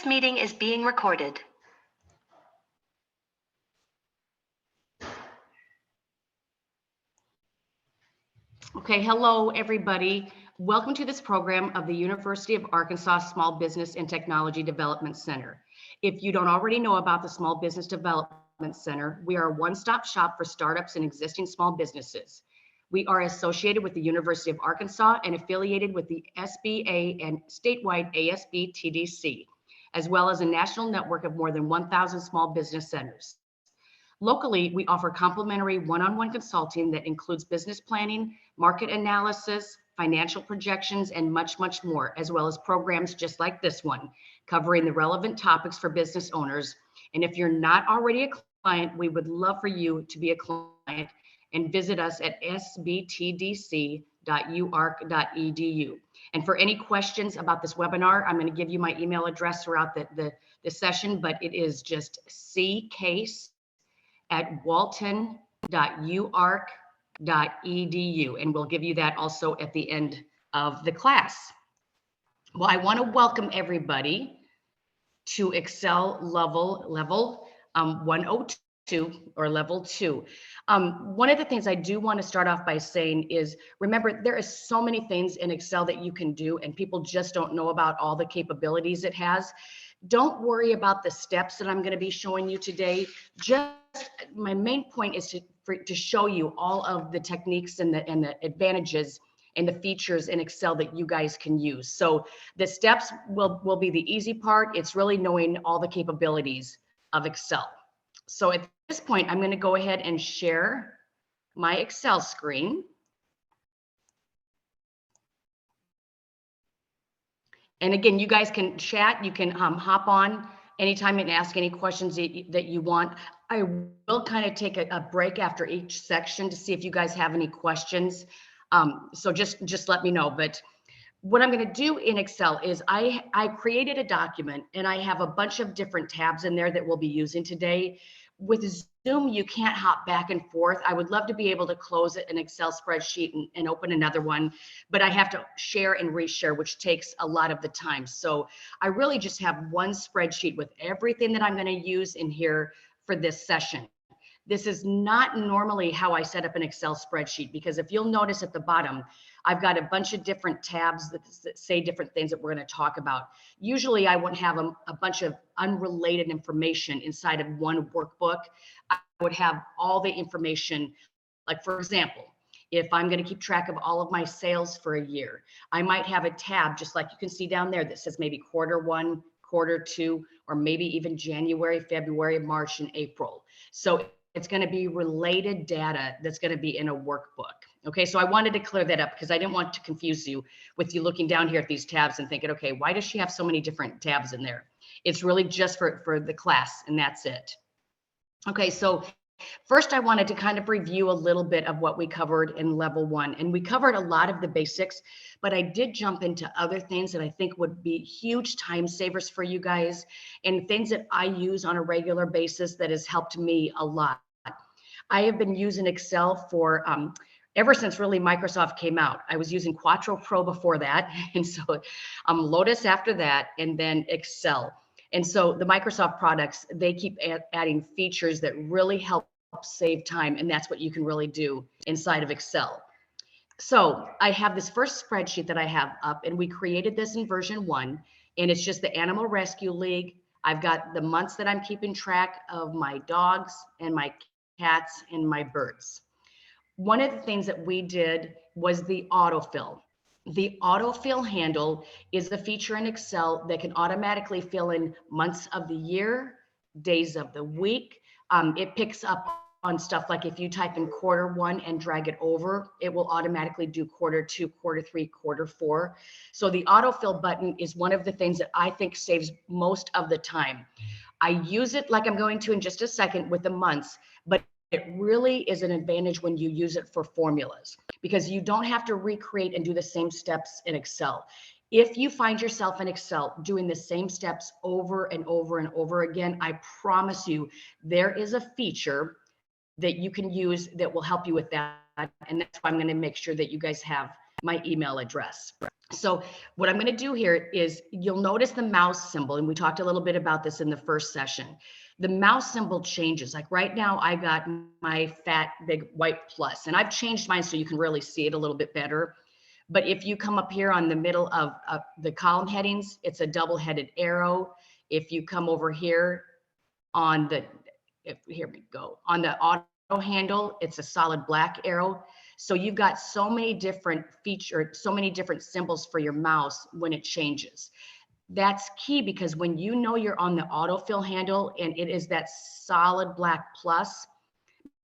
This meeting is being recorded. Okay, hello everybody. Welcome to this program of the University of Arkansas Small Business and Technology Development Center. If you don't already know about the Small Business Development Center, we are a one-stop shop for startups and existing small businesses. We are associated with the University of Arkansas and affiliated with the SBA and statewide ASB TDC, as well as a national network of more than 1,000 small business centers. Locally, we offer complimentary one-on-one consulting that includes business planning, market analysis, financial projections, and much, much more, as well as programs just like this one, covering the relevant topics for business owners. And if you're not already a client, we would love for you to be a client and visit us at sbtdc.uark.edu. And for any questions about this webinar, I'm going to give you my email address throughout the session, but it is just ccase@walton.uark.edu, and we'll give you that also at the end of the class. Well, I want to welcome everybody to Excel level 102 or level 2. One of the things I do want to start off by saying is, remember, there is so many things in Excel that you can do, and people just don't know about all the capabilities it has. Don't worry about the steps that I'm going to be showing you today. Just my main point is to show you all of the techniques and the advantages and the features in Excel that you guys can use. So the steps will be the easy part. It's really knowing all the capabilities of Excel. So at this point, I'm going to go ahead and share my Excel screen. And again, you guys can chat. You can hop on anytime and ask any questions that you want. I will kind of take a break after each section to see if you guys have any questions. So just let me know. But what I'm going to do in Excel is I created a document, and I have a bunch of different tabs in there that we'll be using today. With Zoom, you can't hop back and forth. I would love to be able to close an Excel spreadsheet and open another one, but I have to share and reshare, which takes a lot of the time. So I really just have one spreadsheet with everything that I'm going to use in here for this session. This is not normally how I set up an Excel spreadsheet, because if you'll notice at the bottom, I've got a bunch of different tabs that say different things that we're going to talk about. Usually I wouldn't have a bunch of unrelated information inside of one workbook. I would have all the information, like for example, if I'm going to keep track of all of my sales for a year, I might have a tab, just like you can see down there, that says maybe Q1, Q2, or maybe even January, February, March, and April. So it's going to be related data that's going to be in a workbook. Okay, so I wanted to clear that up because I didn't want to confuse you with you looking down here at these tabs and thinking, okay, why does she have so many different tabs in there? It's really just for the class, and that's it. Okay, so first I wanted to kind of review a little bit of what we covered in level 1. And we covered a lot of the basics, but I did jump into other things that I think would be huge time savers for you guys, and things that I use on a regular basis that has helped me a lot. I have been using Excel for ever since really Microsoft came out. I was using Quattro Pro before that, and so Lotus after that, and then Excel. And so the Microsoft products, they keep adding features that really help save time, and that's what you can really do inside of Excel. So I have this first spreadsheet that I have up, and we created this in version 1, and it's just the Animal Rescue League. I've got the months that I'm keeping track of my dogs and my cats and my birds. One of the things that we did was the autofill. The Autofill Handle is a feature in Excel that can automatically fill in months of the year, days of the week. It picks up on stuff like if you type in Q1 and drag it over, it will automatically do Q2, Q3, Q4. So the autofill button is one of the things that I think saves most of the time. I use it, like I'm going to in just a second, with the months, but it really is an advantage when you use it for formulas, because you don't have to recreate and do the same steps in Excel. If you find yourself in Excel doing the same steps over and over and over again, I promise you there is a feature that you can use that will help you with that. And that's why I'm going to make sure that you guys have my email address. So what I'm going to do here is you'll notice the mouse symbol, and we talked a little bit about this in the first session. The mouse symbol changes. Like right now, I got my fat, big white plus, and I've changed mine so you can really see it a little bit better. But if you come up here on the middle of the column headings, it's a double-headed arrow. If you come over here on the, here we go, on the auto handle, it's a solid black arrow. So you've got so many different features, so many different symbols for your mouse when it changes. That's key because when you know you're on the autofill handle and it is that solid black plus,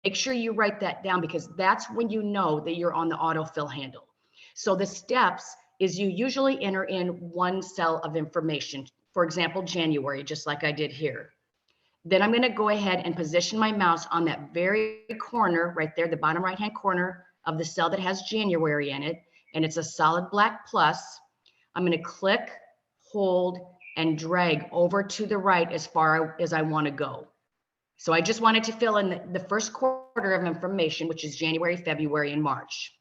make sure you write that down because that's when you know that you're on the autofill handle. So the steps is you usually enter in one cell of information. For example, January, just like I did here. Then I'm going to go ahead and position my mouse on that very corner right there, the bottom right-hand corner of the cell that has January in it, and it's a solid black plus. I'm going to click, hold, and drag over to the right as far as I want to go. So I just wanted to fill in the first quarter of information, which is January, February, and March.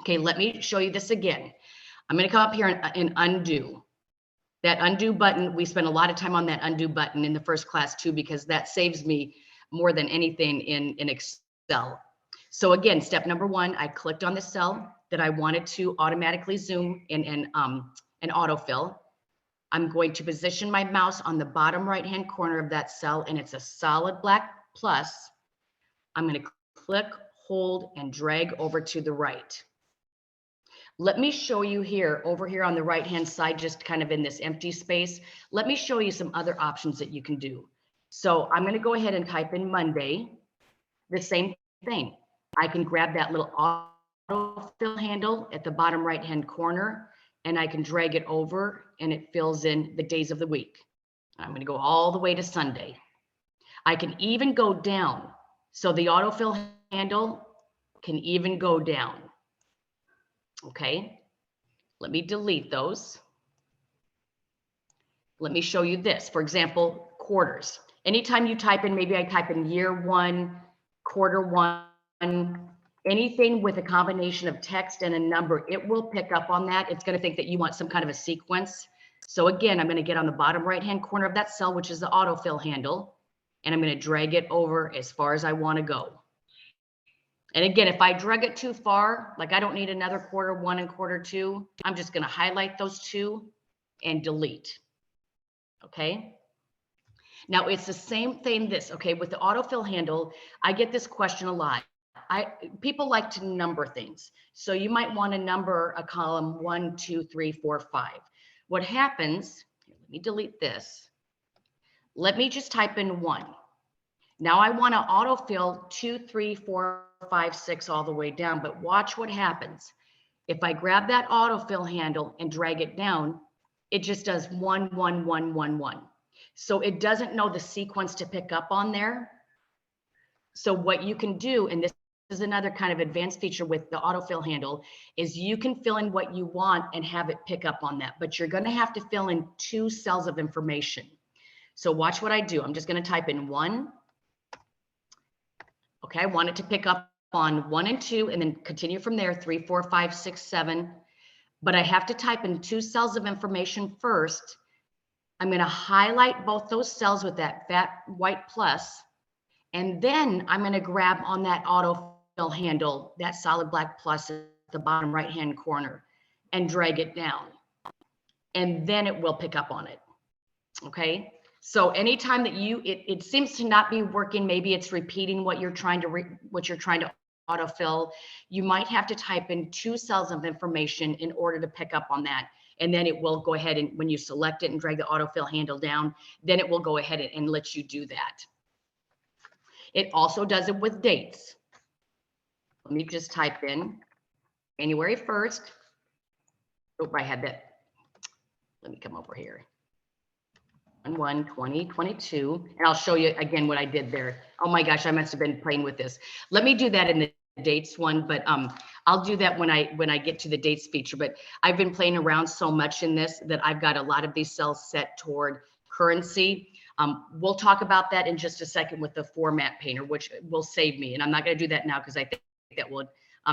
Okay, let me show you this again. I'm going to come up here and undo. That undo button, we spent a lot of time on that undo button in the first class too, because that saves me more than anything in Excel. So again, step number one, I clicked on the cell that I wanted to automatically zoom and autofill. I'm going to position my mouse on the bottom right-hand corner of that cell, and it's a solid black plus. I'm going to click, hold, and drag over to the right. Let me show you here, over here on the right-hand side, just kind of in this empty space. Let me show you some other options that you can do. So I'm going to go ahead and type in Monday, the same thing. I can grab that little autofill handle at the bottom right-hand corner, and I can drag it over, and it fills in the days of the week. I'm going to go all the way to Sunday. I can even go down. So the autofill handle can even go down. Okay, let me delete those. Let me show you this. For example, quarters. Anytime you type in, maybe I type in year one, quarter one, anything with a combination of text and a number, it will pick up on that. It's going to think that you want some kind of a sequence. So again, I'm going to get on the bottom right-hand corner of that cell, which is the autofill handle, and I'm going to drag it over as far as I want to go. And again, if I drag it too far, like I don't need another quarter one and quarter two, I'm just going to highlight those two and delete. Okay. Now it's the same thing this, okay, with the autofill handle, I get this question a lot. People like to number things. So you might want to number a column 1, 2, 3, 4, 5. What happens, let me delete this. Let me just type in 1. Now I want to autofill 2, 3, 4, 5, 6 all the way down, but watch what happens. If I grab that autofill handle and drag it down, it just does 1, 1, 1, 1, 1. So it doesn't know the sequence to pick up on there. So what you can do, and this is another kind of advanced feature with the autofill handle, is you can fill in what you want and have it pick up on that, but you're going to have to fill in 2 cells of information. So watch what I do. I'm just going to type in 1. Okay, I want it to pick up on 1 and 2 and then continue from there, 3, 4, 5, 6, 7. But I have to type in 2 cells of information first. I'm going to highlight both those cells with that fat white plus, and then I'm going to grab on that autofill handle, that solid black plus at the bottom right-hand corner, and drag it down. And then it will pick up on it. Okay. So anytime that it seems to not be working, maybe it's repeating what you're trying to autofill, you might have to type in 2 cells of information in order to pick up on that. And then it will go ahead and when you select it and drag the autofill handle down, then it will go ahead and let you do that. It also does it with dates. Let me just type in January 1st. Oh, I had that. Let me come over here. 1/1/2022, and I'll show you again what I did there. Oh my gosh, I must have been playing with this. Let me do that in the dates one, but I'll do that when I get to the dates feature. But I've been playing around so much in this that I've got a lot of these cells set toward currency. We'll talk about that in just a second with the format painter, which will save me. And I'm not going to do that now because I think that will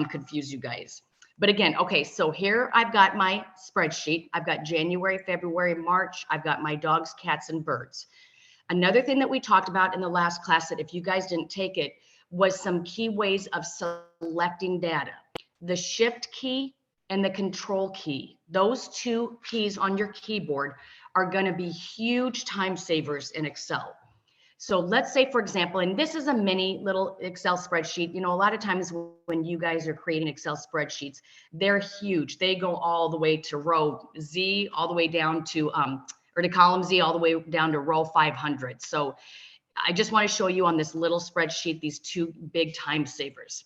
confuse you guys. But again, okay, so here I've got my spreadsheet. I've got January, February, March. I've got my dogs, cats, and birds. Another thing that we talked about in the last class that if you guys didn't take it was some key ways of selecting data. The shift key and the control key. Those two keys on your keyboard are going to be huge time savers in Excel. So let's say, for example, and this is a mini little Excel spreadsheet. You know, a lot of times when you guys are creating Excel spreadsheets, they're huge. They go all the way to row Z, all the way down to, or to column Z, all the way down to row 500. So I just want to show you on this little spreadsheet, these two big time savers.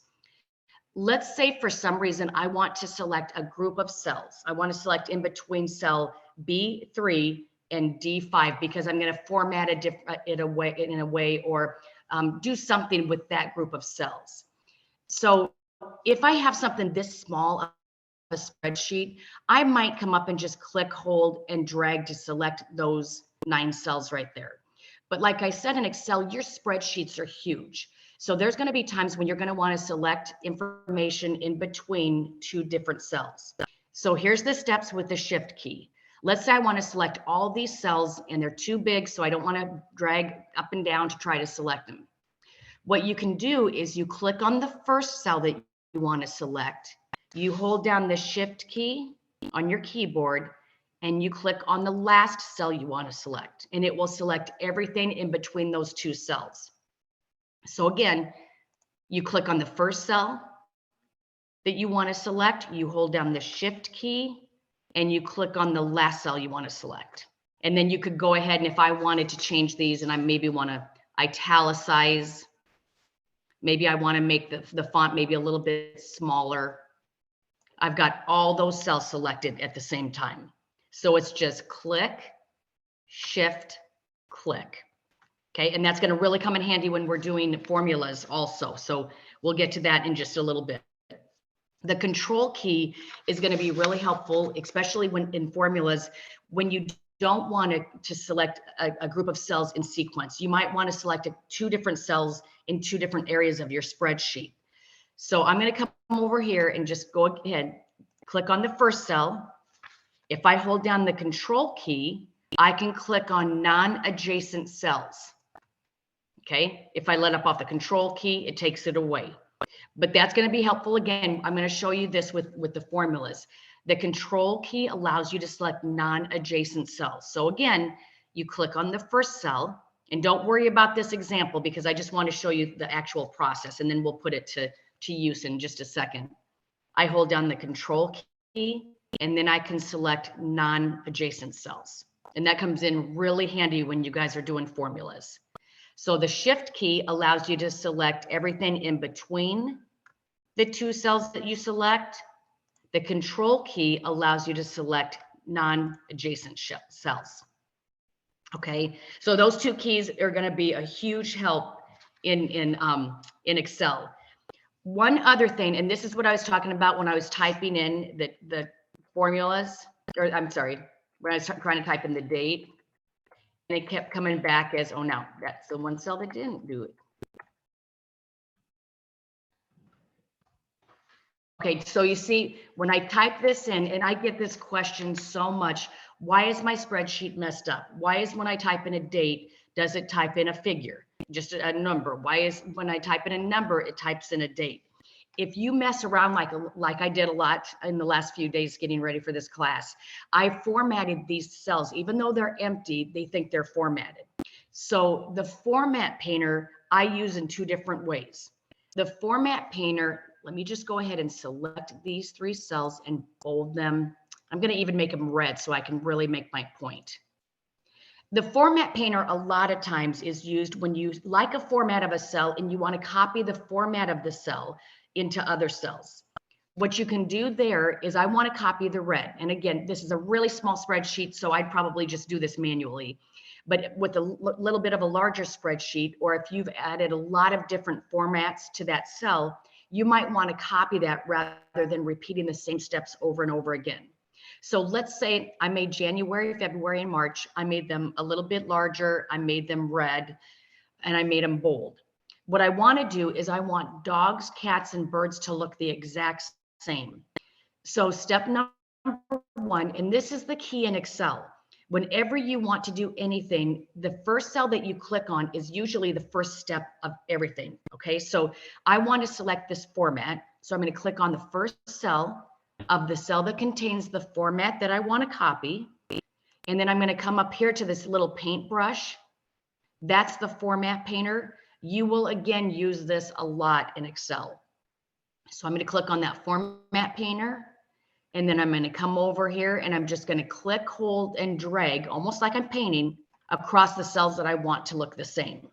Let's say for some reason, I want to select a group of cells. I want to select in between cell B3 and D5 because I'm going to format it in a way or do something with that group of cells. So if I have something this small, a spreadsheet, I might come up and just click, hold, and drag to select those 9 cells right there. But like I said, in Excel, your spreadsheets are huge. So there's going to be times when you're going to want to select information in between 2 different cells. So here's the steps with the shift key. Let's say I want to select all these cells and they're too big, so I don't want to drag up and down to try to select them. What you can do is you click on the first cell that you want to select. You hold down the shift key on your keyboard and you click on the last cell you want to select, and it will select everything in between those 2 cells. So again, you click on the first cell that you want to select, you hold down the shift key, and you click on the last cell you want to select. And then you could go ahead, and if I wanted to change these and I maybe want to italicize, maybe I want to make the font maybe a little bit smaller. I've got all those cells selected at the same time. So it's just click, shift, click. Okay, and that's going to really come in handy when we're doing formulas also. So we'll get to that in just a little bit. The control key is going to be really helpful, especially when in formulas, when you don't want to select a group of cells in sequence. You might want to select 2 different cells in 2 different areas of your spreadsheet. So I'm going to come over here and just go ahead, click on the first cell. If I hold down the control key, I can click on non-adjacent cells. Okay, if I let up off the control key, it takes it away. But that's going to be helpful. Again, I'm going to show you this with the formulas. The control key allows you to select non-adjacent cells. So again, you click on the first cell, and don't worry about this example because I just want to show you the actual process, and then we'll put it to use in just a second. I hold down the control key, and then I can select non-adjacent cells. And that comes in really handy when you guys are doing formulas. So the shift key allows you to select everything in between the 2 cells that you select. The control key allows you to select non-adjacent cells. Okay, so those 2 keys are going to be a huge help in Excel. One other thing, and this is what I was talking about when I was typing in the formulas, or I'm sorry, when I was trying to type in the date. And it kept coming back as, oh, no, that's the one cell that didn't do it. Okay, so you see, when I type this in, and I get this question so much, why is my spreadsheet messed up? Why is when I type in a date, does it type in a figure, just a number? Why is when I type in a number, it types in a date? If you mess around like I did a lot in the last few days getting ready for this class, I formatted these cells. Even though they're empty, they think they're formatted. So the format painter I use in 2 different ways. The format painter, let me just go ahead and select these 3 cells and bold them. I'm going to even make them red so I can really make my point. The format painter a lot of times is used when you like a format of a cell and you want to copy the format of the cell into other cells. What you can do there is I want to copy the red. And again, this is a really small spreadsheet, so I'd probably just do this manually. But with a little bit of a larger spreadsheet, or if you've added a lot of different formats to that cell, you might want to copy that rather than repeating the same steps over and over again. So let's say I made January, February, and March. I made them a little bit larger. I made them red, and I made them bold. What I want to do is I want dogs, cats, and birds to look the exact same. So step number one, and this is the key in Excel. Whenever you want to do anything, the first cell that you click on is usually the first step of everything. Okay, so I want to select this format. So I'm going to click on the first cell of the cell that contains the format that I want to copy. And then I'm going to come up here to this little paintbrush. That's the format painter. You will again use this a lot in Excel. So I'm going to click on that format painter. And then I'm going to come over here and I'm just going to click, hold, and drag, almost like I'm painting, across the cells that I want to look the same.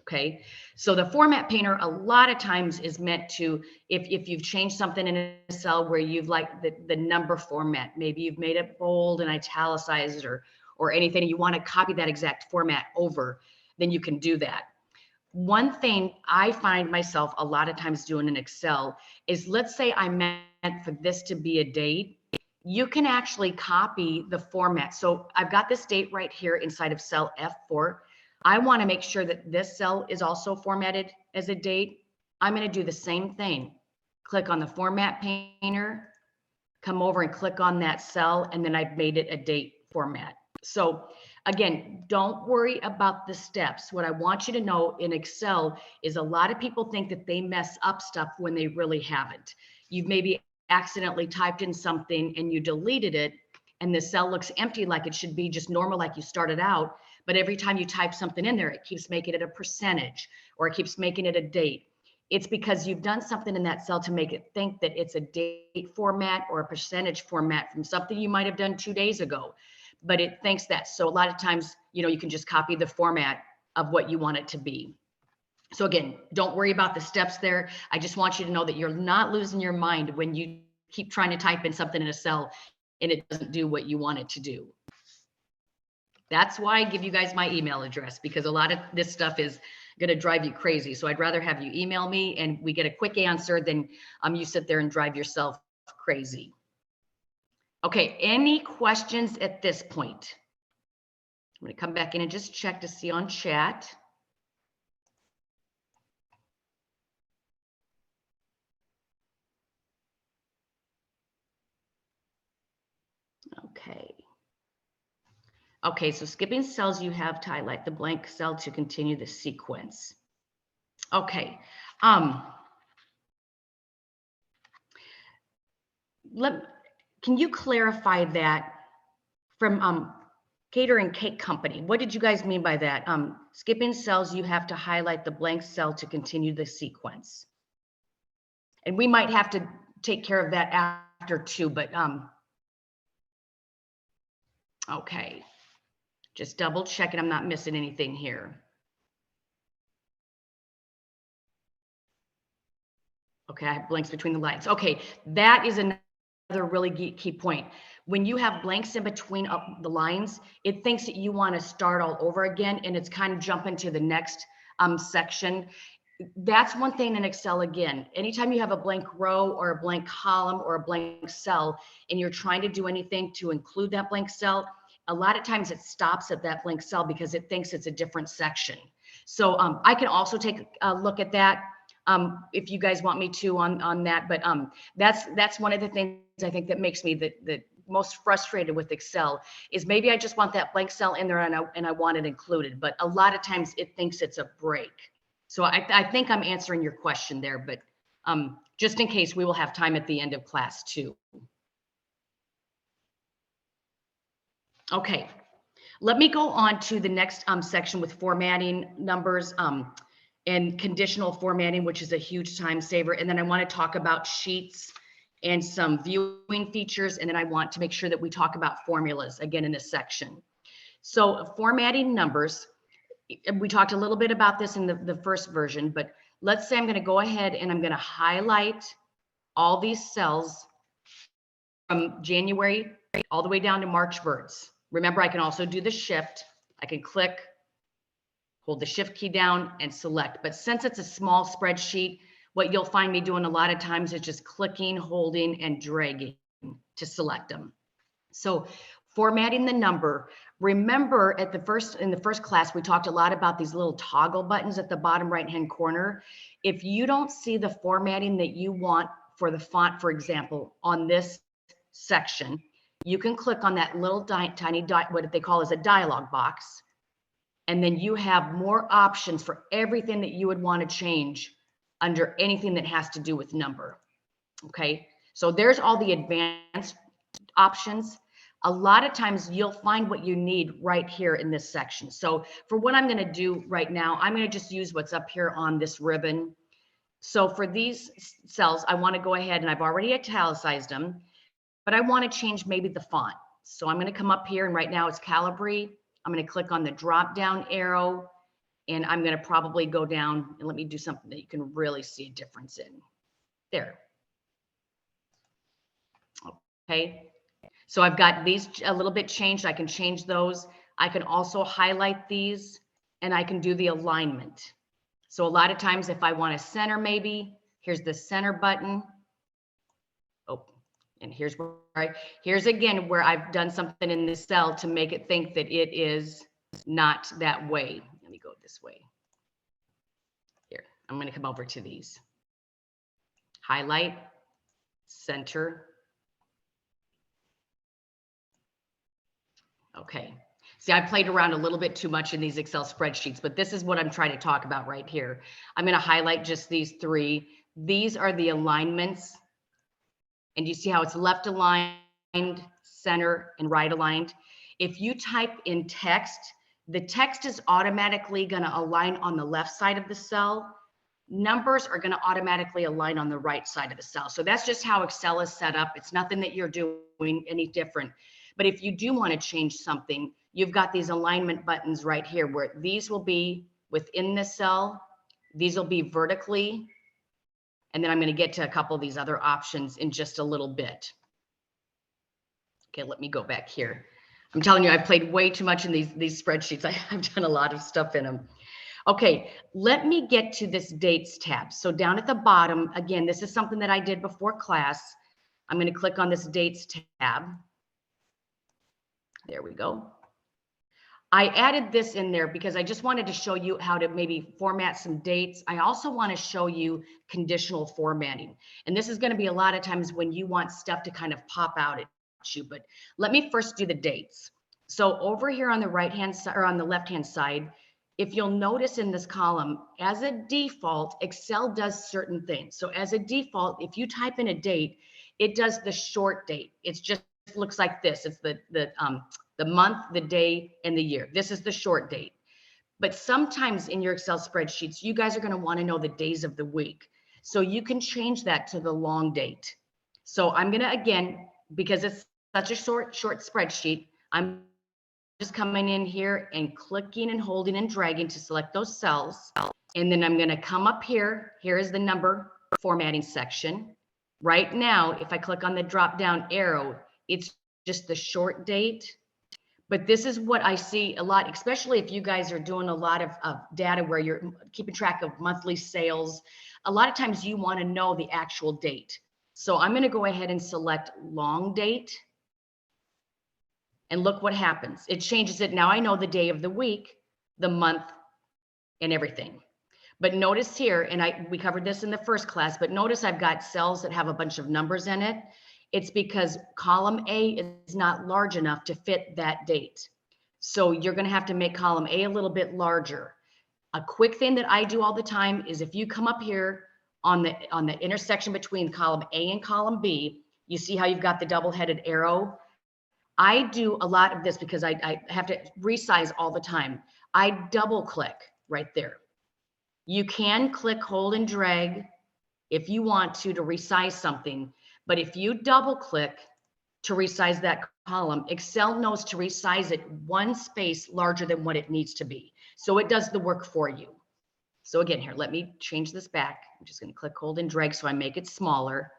Okay, so the format painter a lot of times is meant to, if you've changed something in a cell where you've like the number format, maybe you've made it bold and italicized or anything, you want to copy that exact format over, then you can do that. One thing I find myself a lot of times doing in Excel is, let's say I meant for this to be a date, you can actually copy the format. So I've got this date right here inside of cell F4. I want to make sure that this cell is also formatted as a date. I'm going to do the same thing. Click on the format painter, come over and click on that cell, and then I've made it a date format. So again, don't worry about the steps. What I want you to know in Excel is a lot of people think that they mess up stuff when they really haven't. You've maybe accidentally typed in something and you deleted it, and the cell looks empty like it should be just normal like you started out. But every time you type something in there, it keeps making it a percentage or it keeps making it a date. It's because you've done something in that cell to make it think that it's a date format or a percentage format from something you might have done 2 days ago. But it thinks that. So a lot of times, you can just copy the format of what you want it to be. So again, don't worry about the steps there. I just want you to know that you're not losing your mind when you keep trying to type in something in a cell and it doesn't do what you want it to do. That's why I give you guys my email address, because a lot of this stuff is going to drive you crazy. So I'd rather have you email me and we get a quick answer than you sit there and drive yourself crazy. Okay, any questions at this point? I'm going to come back in and just check to see on chat. Okay. Okay, so skipping cells, you have to highlight the blank cell to continue the sequence. Okay. Can you clarify that from Catering Cake Company? What did you guys mean by that? Skipping cells, you have to highlight the blank cell to continue the sequence. And we might have to take care of that after too, but okay. Just double checking I'm not missing anything here. Okay, I have blanks between the lines. Okay, that is another really key point. When you have blanks in between the lines, it thinks that you want to start all over again, and it's kind of jumping to the next section. That's one thing in Excel. Again, anytime you have a blank row or a blank column or a blank cell, and you're trying to do anything to include that blank cell, a lot of times it stops at that blank cell because it thinks it's a different section. So I can also take a look at that if you guys want me to on that. But that's one of the things I think that makes me the most frustrated with Excel is maybe I just want that blank cell in there and I want it included. But a lot of times it thinks it's a break. So I think I'm answering your question there, but just in case, we will have time at the end of class too. Okay, let me go on to the next section with formatting numbers and conditional formatting, which is a huge time saver. And then I want to talk about sheets and some viewing features. And then I want to make sure that we talk about formulas again in this section. So formatting numbers, we talked a little bit about this in the first version, but let's say I'm going to go ahead and I'm going to highlight all these cells from January all the way down to March words. Remember, I can also do the shift. I can click, hold the shift key down and select. But since it's a small spreadsheet, what you'll find me doing a lot of times is just clicking, holding, and dragging to select them. So formatting the number, remember in the first class, we talked a lot about these little toggle buttons at the bottom right-hand corner. If you don't see the formatting that you want for the font, for example, on this section, you can click on that little tiny dot, what they call is a dialog box. And then you have more options for everything that you would want to change under anything that has to do with number. Okay, so there's all the advanced options. A lot of times you'll find what you need right here in this section. So for what I'm going to do right now, I'm going to just use what's up here on this ribbon. So for these cells, I want to go ahead and I've already italicized them, but I want to change maybe the font. So I'm going to come up here and right now it's Calibri. I'm going to click on the drop down arrow and I'm going to probably go down and let me do something that you can really see a difference in. There. Okay. So I've got these a little bit changed. I can change those. I can also highlight these and I can do the alignment. So a lot of times if I want to center, maybe here's the center button. Oh, and here's where here's again where I've done something in this cell to make it think that it is not that way. Let me go this way. Here, I'm going to come over to these. Highlight, center. Okay. See, I played around a little bit too much in these Excel spreadsheets, but this is what I'm trying to talk about right here. I'm going to highlight just these three. These are the alignments. And you see how it's left aligned, center, and right aligned. If you type in text, the text is automatically going to align on the left side of the cell. Numbers are going to automatically align on the right side of the cell. So that's just how Excel is set up. It's nothing that you're doing any different. But if you do want to change something, you've got these alignment buttons right here where these will be within the cell. These will be vertically. And then I'm going to get to a couple of these other options in just a little bit. Okay, let me go back here. I'm telling you, I've played way too much in these spreadsheets. I've done a lot of stuff in them. Okay, let me get to this dates tab. So down at the bottom, again, this is something that I did before class. I'm going to click on this dates tab. There we go. I added this in there because I just wanted to show you how to maybe format some dates. I also want to show you conditional formatting. And this is going to be a lot of times when you want stuff to kind of pop out at you. But let me first do the dates. So over here on the right-hand side or on the left-hand side, if you'll notice in this column, as a default, Excel does certain things. So as a default, if you type in a date, it does the short date. It's just looks like this. It's the month, the day, and the year. This is the short date. But sometimes in your Excel spreadsheets, you guys are going to want to know the days of the week. So you can change that to the long date. So I'm going to, again, because it's such a short spreadsheet, I'm just coming in here and clicking and holding and dragging to select those cells. And then I'm going to come up here. Here is the number formatting section. Right now, if I click on the drop down arrow, it's just the short date. But this is what I see a lot, especially if you guys are doing a lot of data where you're keeping track of monthly sales. A lot of times you want to know the actual date. So I'm going to go ahead and select long date. And look what happens. It changes it. Now I know the day of the week, the month, and everything. But notice here, and we covered this in the first class, but notice I've got cells that have a bunch of numbers in it. It's because column A is not large enough to fit that date. So you're going to have to make column A a little bit larger. A quick thing that I do all the time is if you come up here on the intersection between column A and column B, you see how you've got the double-headed arrow. I do a lot of this because I have to resize all the time. I double click right there. You can click, hold, and drag if you want to resize something. But if you double click to resize that column, Excel knows to resize it one space larger than what it needs to be. So it does the work for you. So again, here, let me change this back. I'm just going to click, hold, and drag so I make it smaller.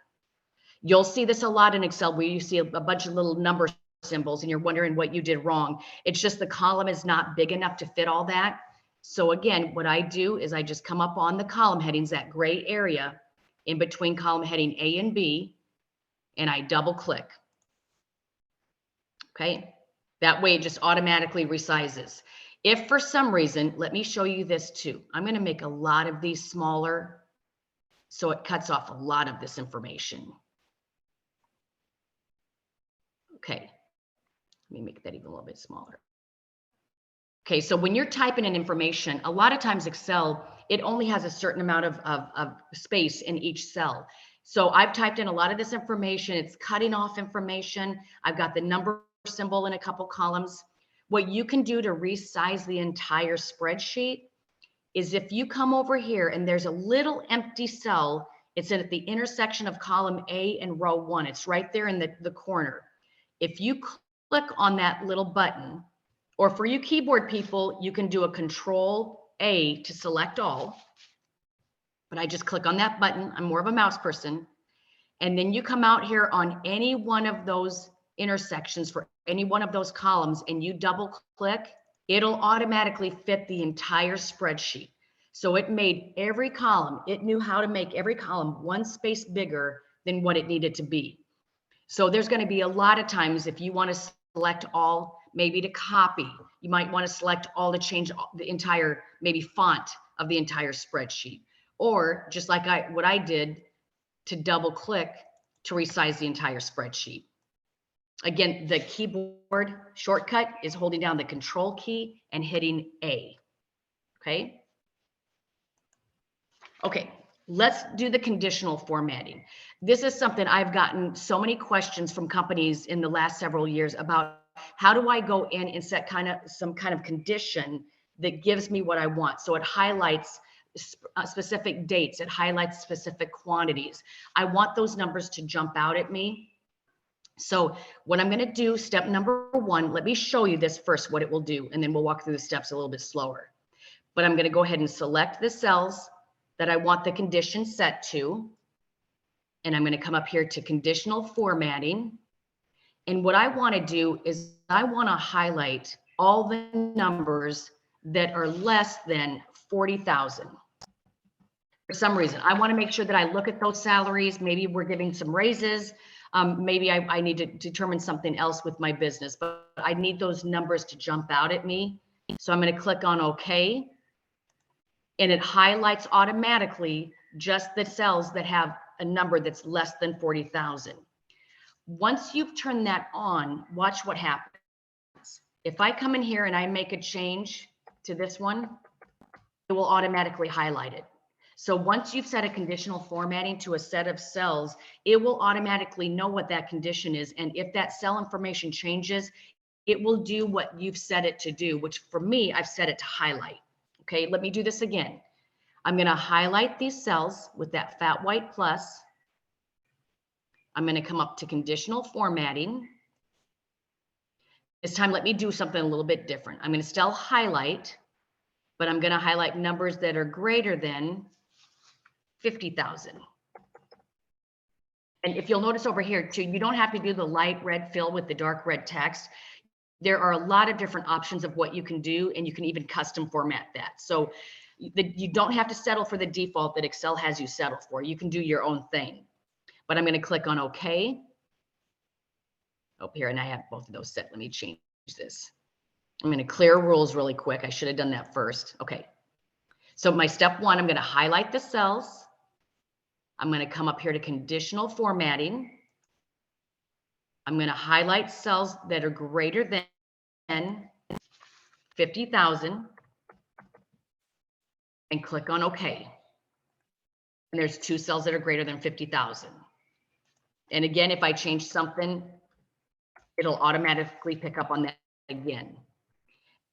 You'll see this a lot in Excel where you see a bunch of little number symbols and you're wondering what you did wrong. It's just the column is not big enough to fit all that. So again, what I do is I just come up on the column headings, that gray area in between column heading A and B, and I double click. Okay, that way it just automatically resizes. If for some reason, let me show you this too. I'm going to make a lot of these smaller. So it cuts off a lot of this information. Okay, let me make that even a little bit smaller. Okay, so when you're typing in information, a lot of times Excel, it only has a certain amount of space in each cell. So I've typed in a lot of this information. It's cutting off information. I've got the number symbol in a couple columns. What you can do to resize the entire spreadsheet is if you come over here and there's a little empty cell, it's at the intersection of column A and row 1. It's right there in the corner. If you click on that little button, or for you keyboard people, you can do a Control A to select all. But I just click on that button. I'm more of a mouse person. And then you come out here on any one of those intersections for any one of those columns and you double click, it'll automatically fit the entire spreadsheet. So it made every column, it knew how to make every column one space bigger than what it needed to be. So there's going to be a lot of times if you want to select all, maybe to copy, you might want to select all to change the entire, maybe font of the entire spreadsheet. Or just like what I did, to double click to resize the entire spreadsheet. Again, the keyboard shortcut is holding down the Control key and hitting A. Okay. Okay, let's do the conditional formatting. This is something I've gotten so many questions from companies in the last several years about. How do I go in and set some kind of condition that gives me what I want? So it highlights specific dates, it highlights specific quantities. I want those numbers to jump out at me. So what I'm going to do, step number 1, let me show you this first, what it will do, and then we'll walk through the steps a little bit slower. But I'm going to go ahead and select the cells that I want the condition set to. And I'm going to come up here to conditional formatting. And what I want to do is I want to highlight all the numbers that are less than 40,000. For some reason, I want to make sure that I look at those salaries. Maybe we're giving some raises. Maybe I need to determine something else with my business, but I need those numbers to jump out at me. So I'm going to click on OK. And it highlights automatically just the cells that have a number that's less than 40,000. Once you've turned that on, watch what happens. If I come in here and I make a change to this one, it will automatically highlight it. So once you've set a conditional formatting to a set of cells, it will automatically know what that condition is. And if that cell information changes, it will do what you've set it to do, which for me, I've set it to highlight. Okay, let me do this again. I'm going to highlight these cells with that fat white plus. I'm going to come up to conditional formatting. This time, let me do something a little bit different. I'm going to still highlight, but I'm going to highlight numbers that are greater than 50,000. And if you'll notice over here too, you don't have to do the light red fill with the dark red text. There are a lot of different options of what you can do, and you can even custom format that. So you don't have to settle for the default that Excel has you settle for. You can do your own thing. But I'm going to click on OK. Oh, here, and I have both of those set. Let me change this. I'm going to clear rules really quick. I should have done that first. Okay. So my step 1, I'm going to highlight the cells. I'm going to come up here to conditional formatting. I'm going to highlight cells that are greater than 50,000 and click on OK. And there's 2 cells that are greater than 50,000. And again, if I change something, it'll automatically pick up on that again.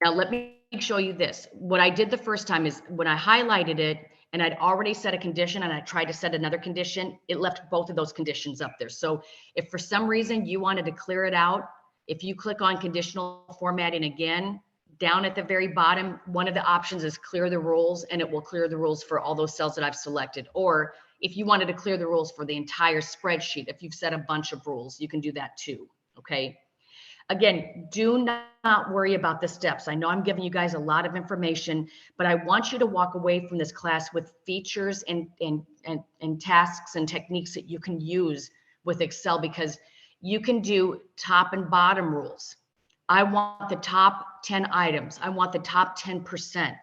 Now, let me show you this. What I did the first time is when I highlighted it and I'd already set a condition and I tried to set another condition, it left both of those conditions up there. So if for some reason you wanted to clear it out, if you click on conditional formatting again, down at the very bottom, one of the options is clear the rules, and it will clear the rules for all those cells that I've selected. Or if you wanted to clear the rules for the entire spreadsheet, if you've set a bunch of rules, you can do that too. Okay. Again, do not worry about the steps. I know I'm giving you guys a lot of information, but I want you to walk away from this class with features and tasks and techniques that you can use with Excel, because you can do top and bottom rules. I want the top 10 items. I want the top 10%.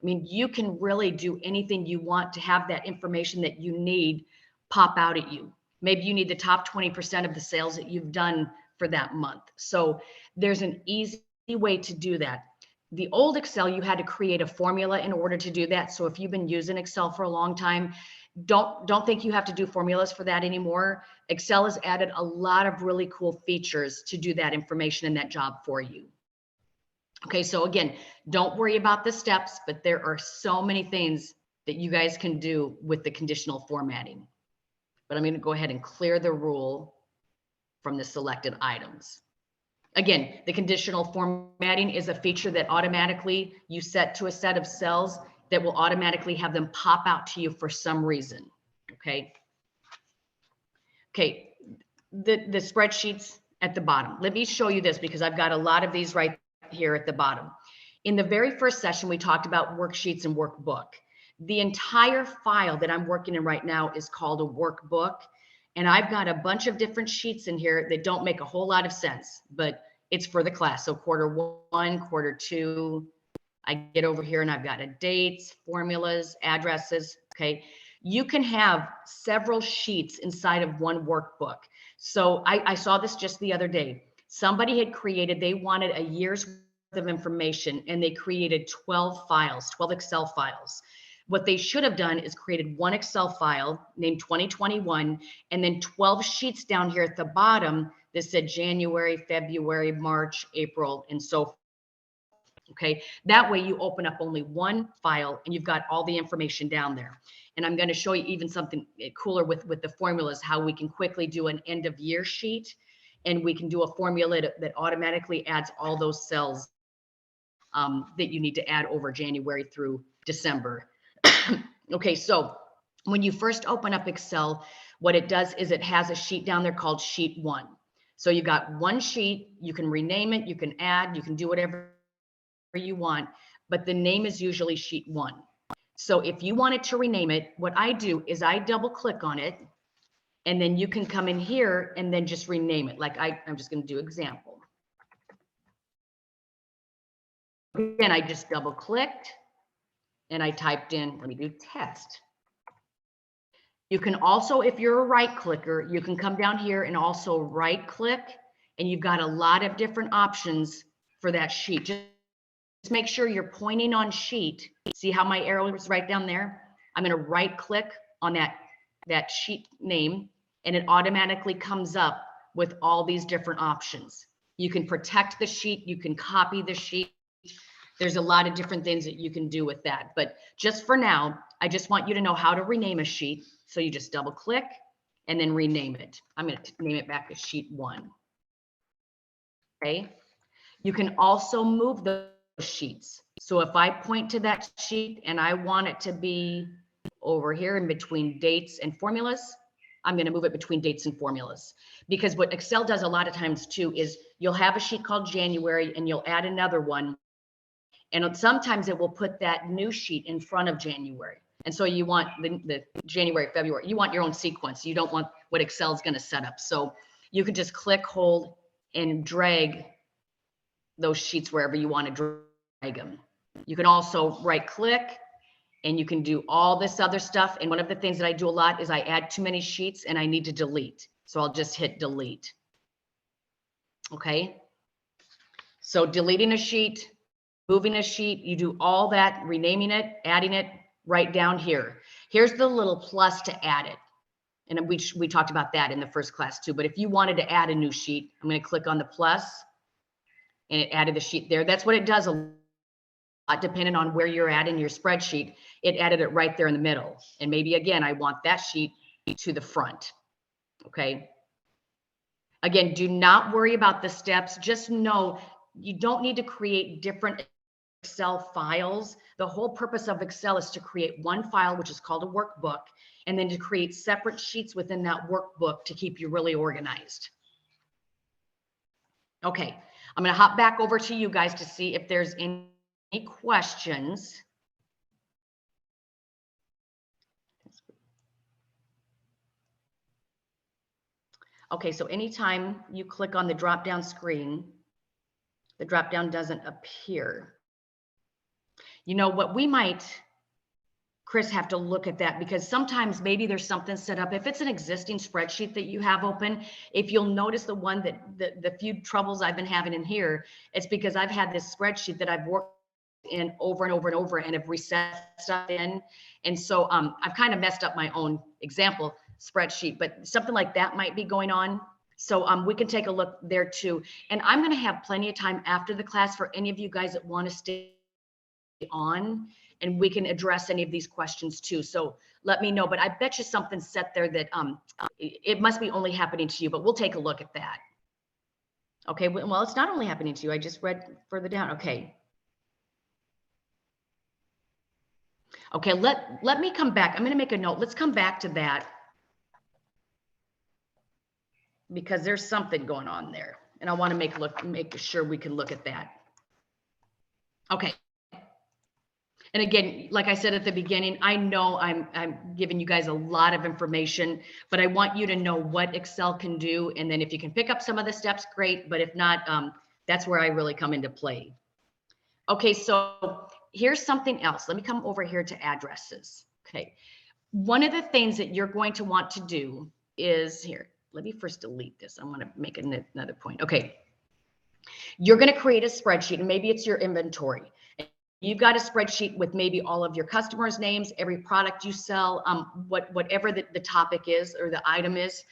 I mean, you can really do anything you want to have that information that you need pop out at you. Maybe you need the top 20% of the sales that you've done for that month. So there's an easy way to do that. The old Excel, you had to create a formula in order to do that. So if you've been using Excel for a long time, don't think you have to do formulas for that anymore. Excel has added a lot of really cool features to do that information in that job for you. Okay, so again, don't worry about the steps, but there are so many things that you guys can do with the conditional formatting. But I'm going to go ahead and clear the rule from the selected items. Again, the conditional formatting is a feature that automatically you set to a set of cells that will automatically have them pop out to you for some reason. Okay. Okay. The spreadsheets at the bottom. Let me show you this because I've got a lot of these right here at the bottom. In the very first session, we talked about worksheets and workbook. The entire file that I'm working in right now is called a workbook. And I've got a bunch of different sheets in here that don't make a whole lot of sense, but it's for the class. So quarter one, quarter two, I get over here and I've got a dates, formulas, addresses. Okay. You can have several sheets inside of one workbook. So I saw this just the other day. Somebody had created, they wanted a year's worth of information and they created 12 files, 12 Excel files. What they should have done is created one Excel file named 2021 and then 12 sheets down here at the bottom that said January, February, March, April, and so forth. Okay, that way you open up only one file and you've got all the information down there. And I'm going to show you even something cooler with the formulas, how we can quickly do an end of year sheet and we can do a formula that automatically adds all those cells that you need to add over January through December. Okay, so when you first open up Excel, what it does is it has a sheet down there called sheet 1. So you got one sheet, you can rename it, you can add, you can do whatever you want, but the name is usually sheet 1. So if you wanted to rename it, what I do is I double click on it and then you can come in here and then just rename it. Like I'm just going to do example. Again, I just double clicked and I typed in, let me do test. You can also, if you're a right clicker, you can come down here and also right click and you've got a lot of different options for that sheet. Just make sure you're pointing on sheet. See how my arrow is right down there? I'm going to right click on that sheet name and it automatically comes up with all these different options. You can protect the sheet. You can copy the sheet. There's a lot of different things that you can do with that. But just for now, I just want you to know how to rename a sheet. So you just double click and then rename it. I'm going to name it back to sheet 1. Okay. You can also move those sheets. So if I point to that sheet and I want it to be over here in between dates and formulas, I'm going to move it between dates and formulas. Because what Excel does a lot of times too is you'll have a sheet called January and you'll add another one. And sometimes it will put that new sheet in front of January. And so you want the January, February, you want your own sequence. You don't want what Excel is going to set up. So you could just click, hold, and drag those sheets wherever you want to drag them. You can also right click and you can do all this other stuff. And one of the things that I do a lot is I add too many sheets and I need to delete. So I'll just hit delete. Okay. So deleting a sheet, moving a sheet, you do all that, renaming it, adding it right down here. Here's the little plus to add it. And we talked about that in the first class too. But if you wanted to add a new sheet, I'm going to click on the plus and it added the sheet there. That's what it does a lot, depending on where you're at in your spreadsheet. It added it right there in the middle. And maybe again, I want that sheet to the front. Okay. Again, do not worry about the steps. Just know you don't need to create different Excel files. The whole purpose of Excel is to create one file, which is called a workbook, and then to create separate sheets within that workbook to keep you really organized. Okay, I'm going to hop back over to you guys to see if there's any questions. Okay, so anytime you click on the drop-down screen, the drop-down doesn't appear. You know what, we might, Chris, have to look at that, because sometimes maybe there's something set up. If it's an existing spreadsheet that you have open, if you'll notice the one that the few troubles I've been having in here, it's because I've had this spreadsheet that I've worked in over and over and over and have reset stuff in. And so I've kind of messed up my own example spreadsheet, but something like that might be going on. So we can take a look there too. And I'm going to have plenty of time after the class for any of you guys that want to stay on, and we can address any of these questions too. So let me know, but I bet you something's set there that it must be only happening to you, but we'll take a look at that. Okay, well, it's not only happening to you. I just read further down. Okay. Okay, let me come back. I'm going to make a note. Let's come back to that, because there's something going on there, and I want to make sure we can look at that. Okay. And again, like I said at the beginning, I know I'm giving you guys a lot of information, but I want you to know what Excel can do. And then if you can pick up some of the steps, great. But if not, that's where I really come into play. Okay, so here's something else. Let me come over here to addresses. Okay, one of the things that you're going to want to do is here. Let me first delete this. I'm going to make another point. Okay, you're going to create a spreadsheet, and maybe it's your inventory. You've got a spreadsheet with maybe all of your customers' names, every product you sell, whatever the topic is or the item is.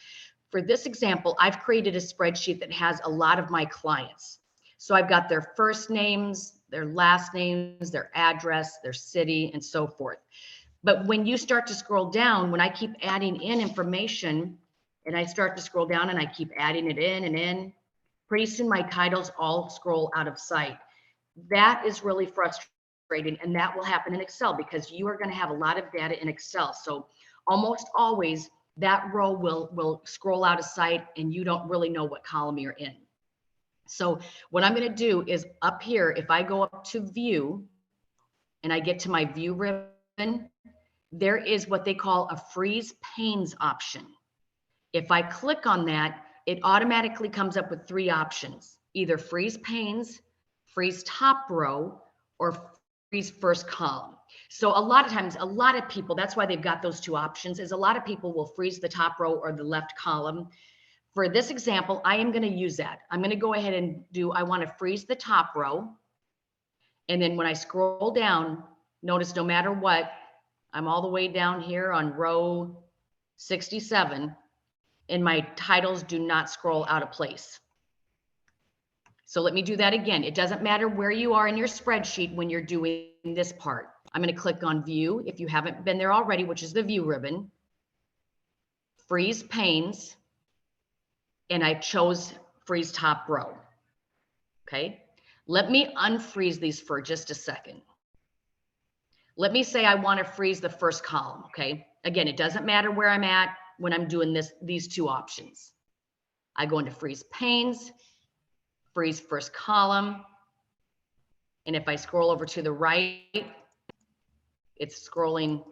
For this example, I've created a spreadsheet that has a lot of my clients. So I've got their first names, their last names, their address, their city, and so forth. But when you start to scroll down, when I keep adding in information and I start to scroll down and I keep adding it in and in, pretty soon my titles all scroll out of sight. That is really frustrating. And that will happen in Excel, because you are going to have a lot of data in Excel. So almost always that row will scroll out of sight and you don't really know what column you're in. So what I'm going to do is up here, if I go up to view and I get to my view ribbon, there is what they call a freeze panes option. If I click on that, it automatically comes up with three options: either freeze panes, freeze top row, or freeze first column. So a lot of times, a lot of people, that's why they've got those two options, is a lot of people will freeze the top row or the left column. For this example, I am going to use that. I'm going to go ahead and I want to freeze the top row. And then when I scroll down, notice no matter what, I'm all the way down here on row 67, and my titles do not scroll out of place. So let me do that again. It doesn't matter where you are in your spreadsheet when you're doing this part. I'm going to click on view if you haven't been there already, which is the view ribbon, freeze panes, and I chose freeze top row. Okay, let me unfreeze these for just a second. Let me say I want to freeze the first column. Okay, again, it doesn't matter where I'm at when I'm doing these two options. I go into freeze panes, freeze first column, and if I scroll over to the right, it's scrolling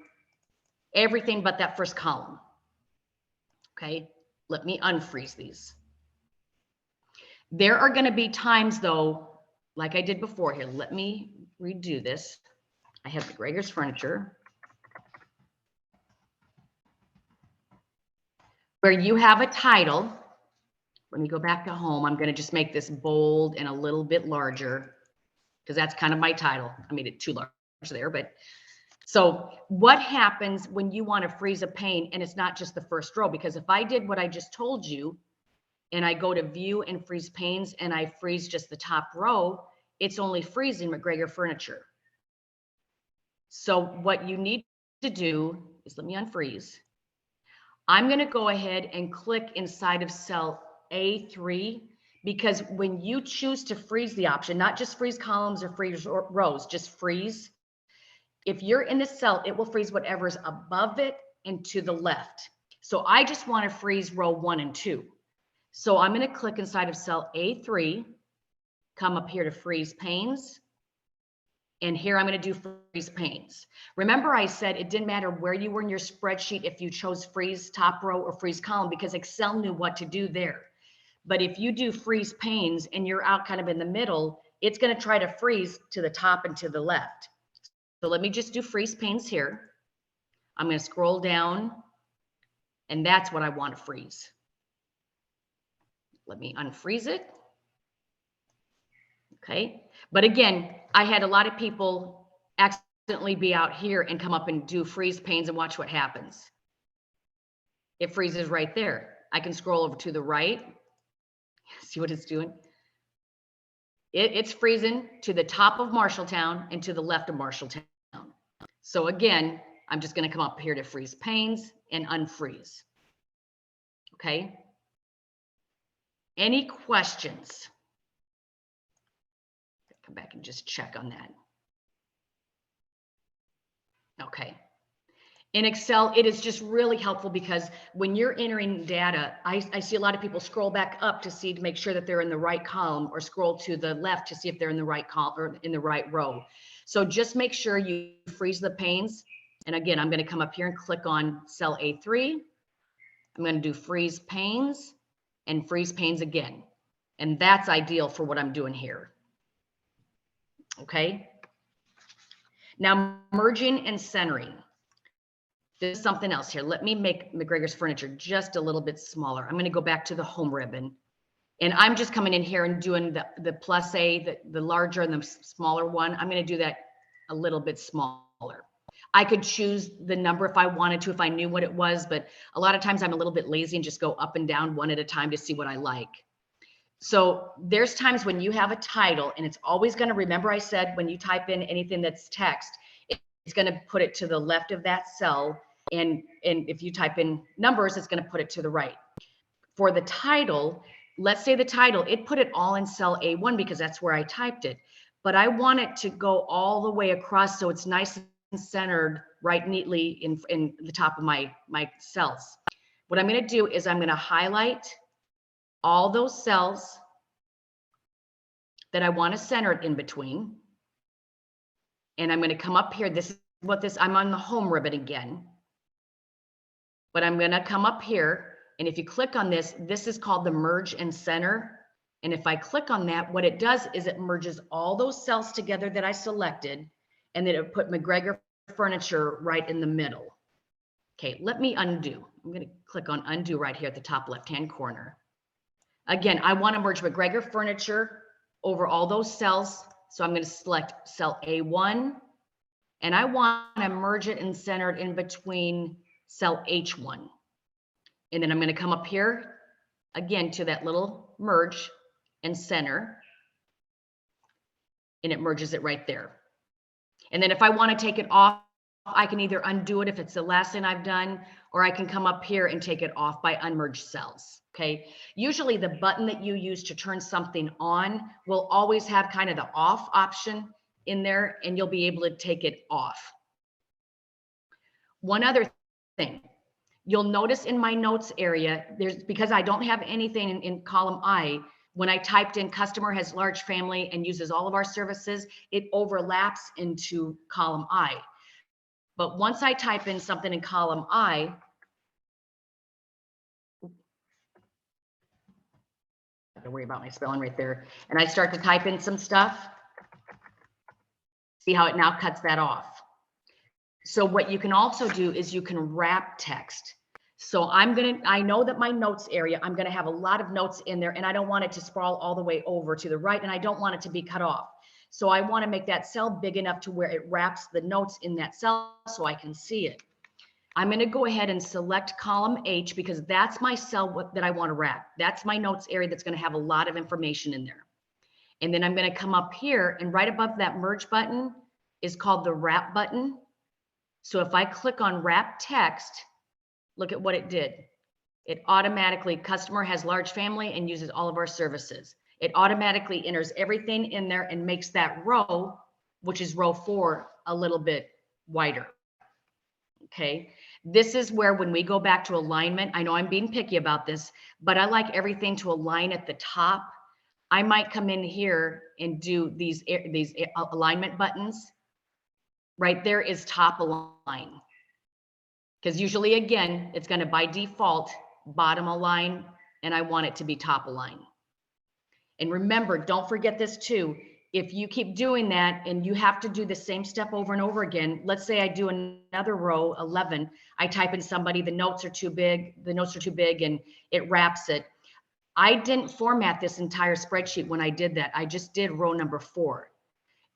everything but that first column. Okay, let me unfreeze these. There are going to be times though, like I did before here. Let me redo this. I have the Gregor's Furniture, where you have a title. Let me go back to home. I'm going to just make this bold and a little bit larger, because that's kind of my title. I made it too large there, but so what happens when you want to freeze a pane and it's not just the first row? Because if I did what I just told you and I go to view and freeze panes and I freeze just the top row, it's only freezing McGregor Furniture. So what you need to do is, let me unfreeze. I'm going to go ahead and click inside of cell A3, because when you choose to freeze the option, not just freeze columns or freeze rows, just freeze. If you're in the cell, it will freeze whatever's above it and to the left. So I just want to freeze row 1 and 2. So I'm going to click inside of cell A3, come up here to freeze panes. And here I'm going to do freeze panes. Remember I said it didn't matter where you were in your spreadsheet if you chose freeze top row or freeze column, because Excel knew what to do there. But if you do freeze panes and you're out kind of in the middle, it's going to try to freeze to the top and to the left. So let me just do freeze panes here. I'm going to scroll down, and that's what I want to freeze. Let me unfreeze it. Okay. But again, I had a lot of people accidentally be out here and come up and do freeze panes and watch what happens. It freezes right there. I can scroll over to the right. See what it's doing? It's freezing to the top of Marshalltown and to the left of Marshalltown. So again, I'm just going to come up here to freeze panes and unfreeze. Okay. Any questions? Come back and just check on that. Okay. In Excel, it is just really helpful because when you're entering data, I see a lot of people scroll back up to make sure that they're in the right column, or scroll to the left to see if they're in the right column or in the right row. So just make sure you freeze the panes. And again, I'm going to come up here and click on cell A3. I'm going to do freeze panes and freeze panes again. And that's ideal for what I'm doing here. Okay. Now merging and centering. There's something else here. Let me make McGregor's Furniture just a little bit smaller. I'm going to go back to the home ribbon, and I'm just coming in here and doing the plus A, the larger and the smaller one. I'm going to do that a little bit smaller. I could choose the number if I wanted to, if I knew what it was, but a lot of times I'm a little bit lazy and just go up and down one at a time to see what I like. So there's times when you have a title, and it's always going to, remember I said when you type in anything that's text, it's going to put it to the left of that cell. And if you type in numbers, it's going to put it to the right. For the title, let's say the title, it put it all in cell A1 because that's where I typed it. But I want it to go all the way across so it's nice and centered right neatly in the top of my cells. What I'm going to do is I'm going to highlight all those cells that I want to center it in between. And I'm going to come up here. This is what I'm on the home ribbon again. But I'm going to come up here, and if you click on this, this is called the merge and center. And if I click on that, what it does is it merges all those cells together that I selected, and then it put McGregor Furniture right in the middle. Okay, let me undo. I'm going to click on undo right here at the top left-hand corner. Again, I want to merge McGregor Furniture over all those cells. So I'm going to select cell A1, and I want to merge it and center it in between cell H1. And then I'm going to come up here again to that little merge and center, and it merges it right there. And then if I want to take it off, I can either undo it if it's the last thing I've done, or I can come up here and take it off by unmerged cells. Okay. Usually the button that you use to turn something on will always have kind of the off option in there, and you'll be able to take it off. One other thing, you'll notice in my notes area, because I don't have anything in column I, when I typed in customer has large family and uses all of our services, it overlaps into column I. But once I type in something in column I, don't worry about my spelling right there, and I start to type in some stuff, see how it now cuts that off. So what you can also do is you can wrap text. So I know that my notes area, I'm gonna have a lot of notes in there, and I don't want it to sprawl all the way over to the right, and I don't want it to be cut off. So I want to make that cell big enough to where it wraps the notes in that cell so I can see it. I'm going to go ahead and select column H because that's my cell that I want to wrap. That's my notes area that's going to have a lot of information in there. And then I'm going to come up here, and right above that merge button is called the wrap button. So if I click on wrap text, look at what it did. It automatically, customer has large family and uses all of our services. It automatically enters everything in there and makes that row, which is row 4, a little bit wider. Okay. This is where when we go back to alignment, I know I'm being picky about this, but I like everything to align at the top. I might come in here and do these alignment buttons. Right there is top align. Because usually, again, it's going to by default bottom align, and I want it to be top align. And remember, don't forget this too. if you keep doing that and you have to do the same step over and over again, let's say I do another row 11, I type in somebody, the notes are too big, and it wraps it. I didn't format this entire spreadsheet when I did that. I just did row number 4.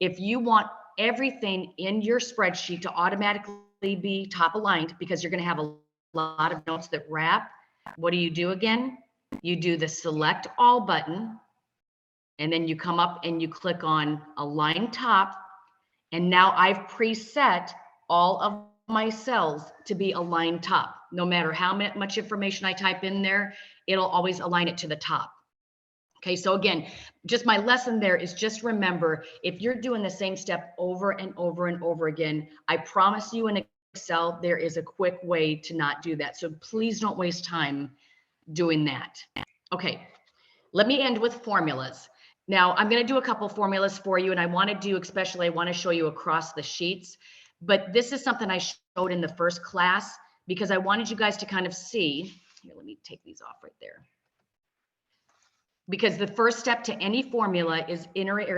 If you want everything in your spreadsheet to automatically be top aligned, because you're going to have a lot of notes that wrap, what do you do again? You do the select all button, and then you come up and you click on align top. And now I've preset all of my cells to be aligned top. No matter how much information I type in there, it'll always align it to the top. Okay, so again, just my lesson there is just remember, if you're doing the same step over and over and over again, I promise you in Excel, there is a quick way to not do that. So please don't waste time doing that. Okay, let me end with formulas. Now I'm going to do a couple formulas for you, and I want to show you across the sheets, but this is something I showed in the first class because I wanted you guys to kind of see. Here, let me take these off right there. Because the first step to any formula is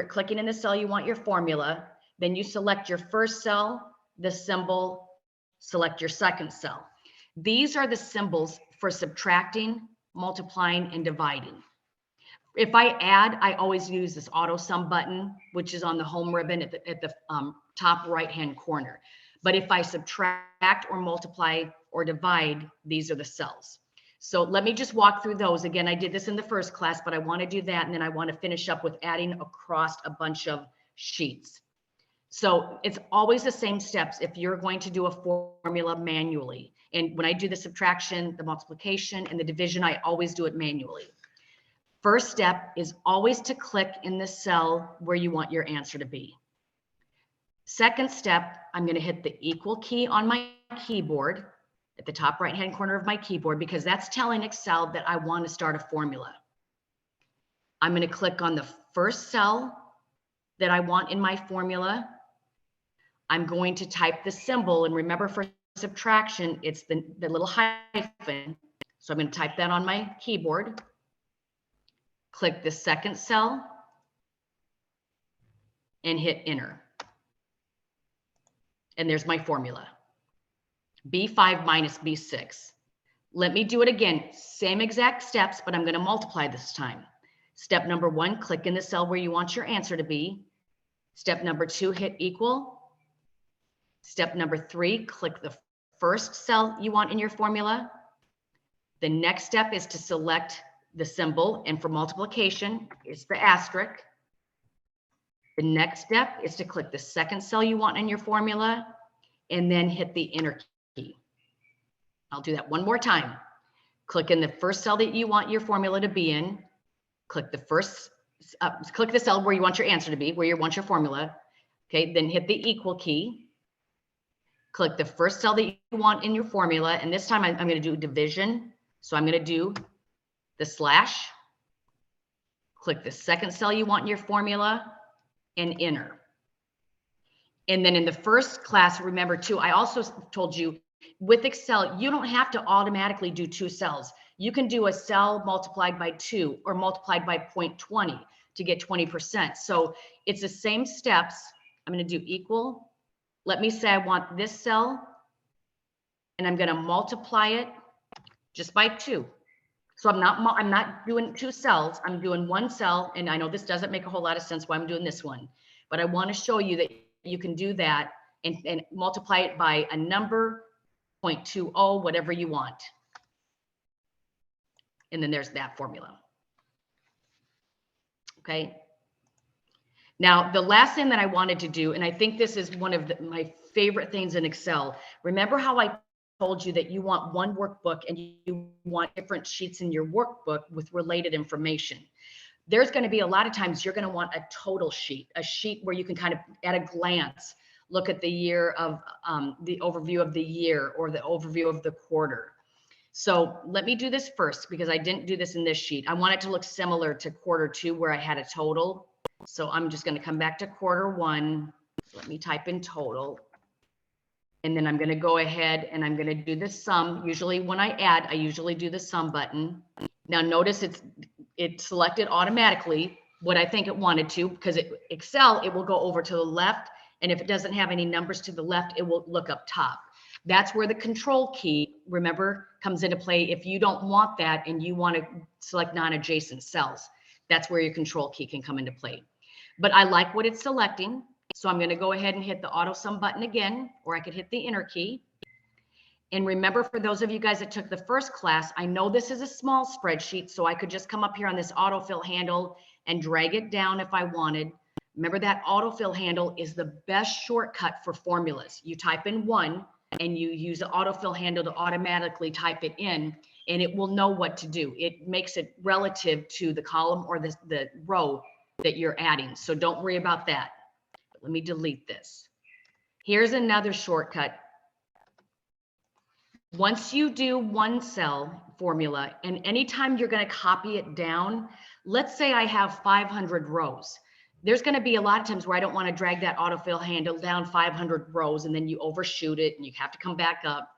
clicking in the cell you want your formula. Then you select your first cell, the symbol, select your second cell. These are the symbols for subtracting, multiplying, and dividing. If I add, I always use this auto sum button, which is on the home ribbon at the top right-hand corner. But if I subtract or multiply or divide, these are the cells. So let me just walk through those. Again, I did this in the first class, but I want to do that. And then I want to finish up with adding across a bunch of sheets. So it's always the same steps if you're going to do a formula manually. And when I do the subtraction, the multiplication, and the division, I always do it manually. First step is always to click in the cell where you want your answer to be. Second step, I'm going to hit the equal key on my keyboard at the top right-hand corner of my keyboard, because that's telling Excel that I want to start a formula. I'm going to click on the first cell that I want in my formula. I'm going to type the symbol, and remember for subtraction, it's the little hyphen. So I'm going to type that on my keyboard. Click the second cell and hit enter. And there's my formula. B5 minus B6. Let me do it again. Same exact steps, but I'm going to multiply this time. Step number 1, click in the cell where you want your answer to be. Step number 2, hit equal. Step number 3, click the first cell you want in your formula. The next step is to select the symbol, and for multiplication, it's the asterisk. The next step is to click the second cell you want in your formula, and then hit the enter key. I'll do that one more time. Click in the first cell that you want your formula to be in. Click the cell where you want your answer to be, where you want your formula. Okay, then hit the equal key. Click the first cell that you want in your formula, and this time I'm going to do division. So I'm going to do the slash. Click the second cell you want in your formula and enter. And then in the first class, remember too, I also told you with Excel, you don't have to automatically do 2 cells. You can do a cell multiplied by 2 or multiplied by 0.20 to get 20%. So it's the same steps. I'm going to do equal. Let me say I want this cell, and I'm going to multiply it just by 2. So I'm not doing 2 cells. I'm doing 1 cell, and I know this doesn't make a whole lot of sense why I'm doing this one, but I want to show you that you can do that and multiply it by a number, 0.20, whatever you want. And then there's that formula. Okay. Now, the last thing that I wanted to do, and I think this is one of my favorite things in Excel, remember how I told you that you want one workbook and you want different sheets in your workbook with related information. There's going to be a lot of times you're going to want a total sheet, a sheet where you can kind of at a glance look at the year of the overview of the year or the overview of the quarter. So let me do this first because I didn't do this in this sheet. I want it to look similar to quarter 2 where I had a total. So I'm just going to come back to quarter 1. Let me type in total. And then I'm going to go ahead and I'm going to do the sum. Usually when I add, I usually do the sum button. Now notice it's selected automatically, what I think it wanted to, because Excel, it will go over to the left. And if it doesn't have any numbers to the left, it will look up top. That's where the control key, remember, comes into play. If you don't want that and you want to select non-adjacent cells, that's where your control key can come into play. But I like what it's selecting. So I'm going to go ahead and hit the auto sum button again, or I could hit the enter key. And remember, for those of you guys that took the first class, I know this is a small spreadsheet, so I could just come up here on this autofill handle and drag it down if I wanted. Remember, that autofill handle is the best shortcut for formulas. You type in 1 and you use the autofill handle to automatically type it in, and it will know what to do. It makes it relative to the column or the row that you're adding. So don't worry about that. Let me delete this. Here's another shortcut. Once you do one cell formula, and anytime you're going to copy it down, let's say I have 500 rows. There's going to be a lot of times where I don't want to drag that autofill handle down 500 rows and then you overshoot it and you have to come back up.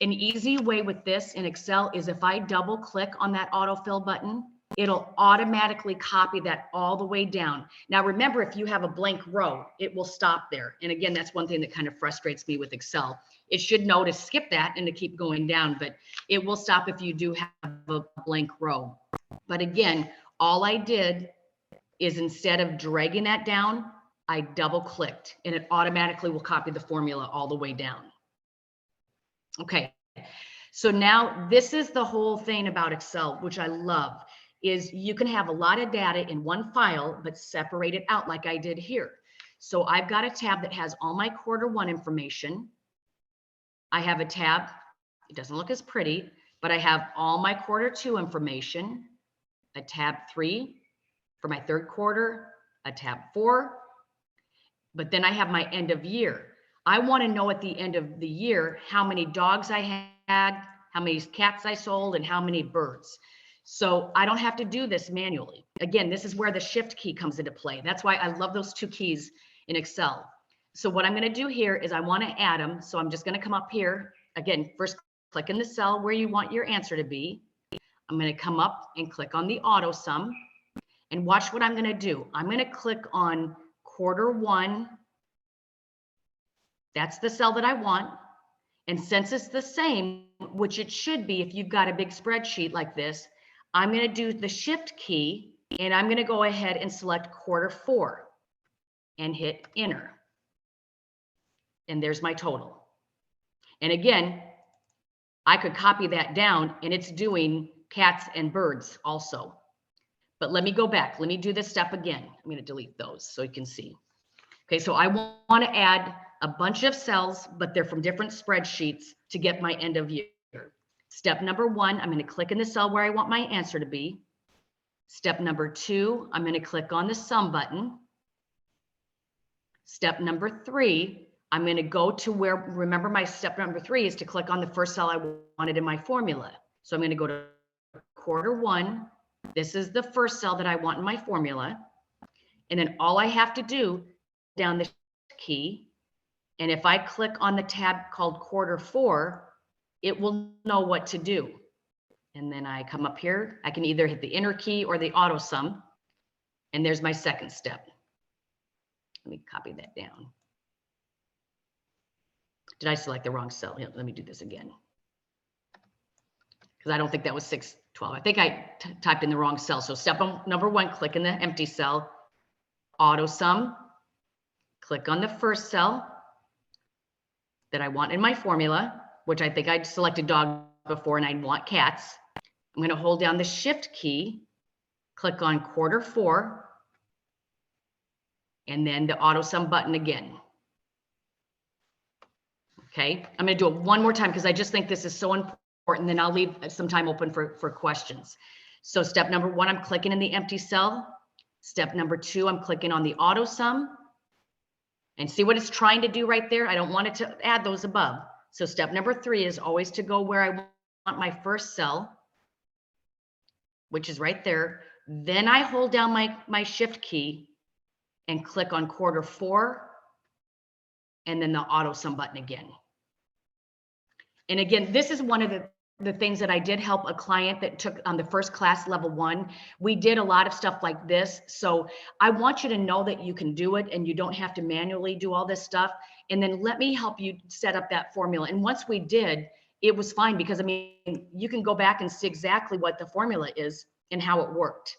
An easy way with this in Excel is if I double click on that autofill button, it'll automatically copy that all the way down. Now, remember, if you have a blank row, it will stop there. And again, that's one thing that kind of frustrates me with Excel. It should know to skip that and to keep going down, but it will stop if you do have a blank row. But again, all I did is instead of dragging that down, I double clicked and it automatically will copy the formula all the way down. Okay, so now this is the whole thing about Excel, which I love, is you can have a lot of data in one file, but separate it out like I did here. So I've got a tab that has all my Q1 information. I have a tab, it doesn't look as pretty, but I have all my Q2 information, a tab 3 for my third quarter, a tab 4, but then I have my end of year. I want to know at the end of the year how many dogs I had, how many cats I sold, and how many birds. So I don't have to do this manually. Again, this is where the shift key comes into play. That's why I love those 2 keys in Excel. So what I'm going to do here is I want to add them. So I'm just going to come up here. Again, first click in the cell where you want your answer to be. I'm going to come up and click on the auto sum. And watch what I'm going to do. I'm going to click on Q1. That's the cell that I want. And since it's the same, which it should be if you've got a big spreadsheet like this, I'm going to do the shift key and I'm going to go ahead and select Q4 and hit enter. And there's my total. And again, I could copy that down and it's doing cats and birds also. But let me go back. Let me do this step again. I'm going to delete those so you can see. Okay, so I want to add a bunch of cells, but they're from different spreadsheets to get my end of year. Step number 1, I'm going to click in the cell where I want my answer to be. Step number 2, I'm going to click on the sum button. Step number 3, I'm going to go to where, remember my step number 3 is to click on the first cell I wanted in my formula. So I'm going to go to Q1. This is the first cell that I want in my formula. And then all I have to do down the key. And if I click on the tab called Q4, it will know what to do. And then I come up here, I can either hit the enter key or the auto sum. And there's my second step. Let me copy that down. Did I select the wrong cell? Yeah, let me do this again. Because I don't think that was 612. I think I typed in the wrong cell. So step number 1, click in the empty cell, auto sum, click on the first cell that I want in my formula, which I think I'd selected dog before and I want cats. I'm going to hold down the shift key, click on Q4, and then the auto sum button again. Okay, I'm going to do it one more time because I just think this is so important. Then I'll leave some time open for questions. So step number 1, I'm clicking in the empty cell. Step number 2, I'm clicking on the auto sum. And see what it's trying to do right there? I don't want it to add those above. So step number 3 is always to go where I want my first cell, which is right there. Then I hold down my shift key and click on Q4 and then the auto sum button again. And again, this is one of the things that I did help a client that took on the first class level 1. We did a lot of stuff like this. So I want you to know that you can do it and you don't have to manually do all this stuff. And then let me help you set up that formula. And once we did, it was fine because I mean, you can go back and see exactly what the formula is and how it worked.